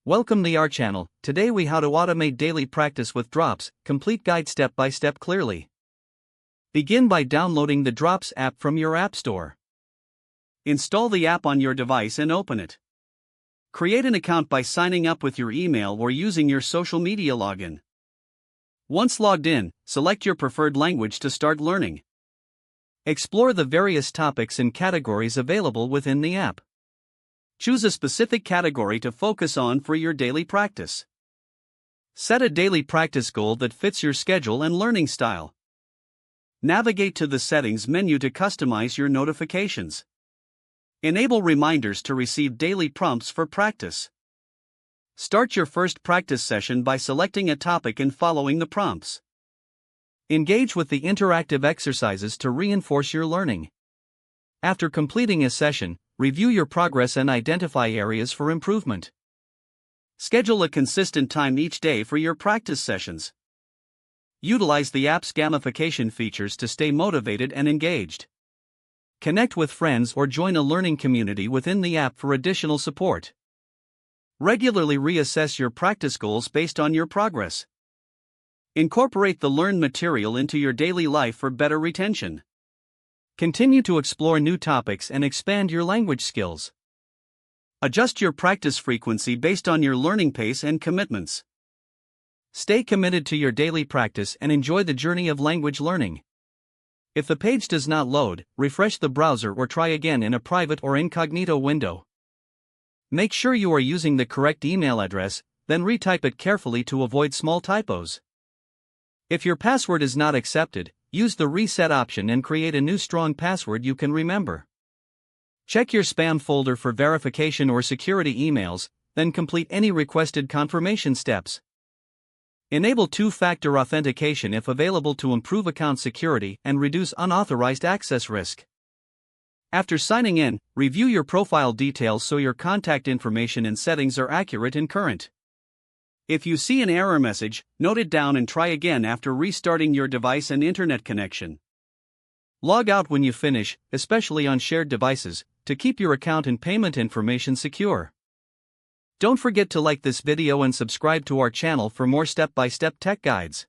Welcome to our channel. Today we how to automate daily practice with Drops, complete guide step by step clearly. Begin by downloading the Drops app from your app store. Install the app on your device and open it. Create an account by signing up with your email or using your social media login. Once logged in, select your preferred language to start learning. Explore the various topics and categories available within the app. Choose a specific category to focus on for your daily practice. Set a daily practice goal that fits your schedule and learning style. Navigate to the Settings menu to customize your notifications. Enable reminders to receive daily prompts for practice. Start your first practice session by selecting a topic and following the prompts. Engage with the interactive exercises to reinforce your learning. After completing a session, review your progress and identify areas for improvement. Schedule a consistent time each day for your practice sessions. Utilize the app's gamification features to stay motivated and engaged. Connect with friends or join a learning community within the app for additional support. Regularly reassess your practice goals based on your progress. Incorporate the learned material into your daily life for better retention. Continue to explore new topics and expand your language skills. Adjust your practice frequency based on your learning pace and commitments. Stay committed to your daily practice and enjoy the journey of language learning. If the page does not load, refresh the browser or try again in a private or incognito window. Make sure you are using the correct email address, then retype it carefully to avoid small typos. If your password is not accepted, use the reset option and create a new strong password you can remember. Check your spam folder for verification or security emails, then complete any requested confirmation steps. Enable two-factor authentication if available to improve account security and reduce unauthorized access risk. After signing in, review your profile details so your contact information and settings are accurate and current. If you see an error message, note it down and try again after restarting your device and internet connection. Log out when you finish, especially on shared devices, to keep your account and payment information secure. Don't forget to like this video and subscribe to our channel for more step-by-step tech guides.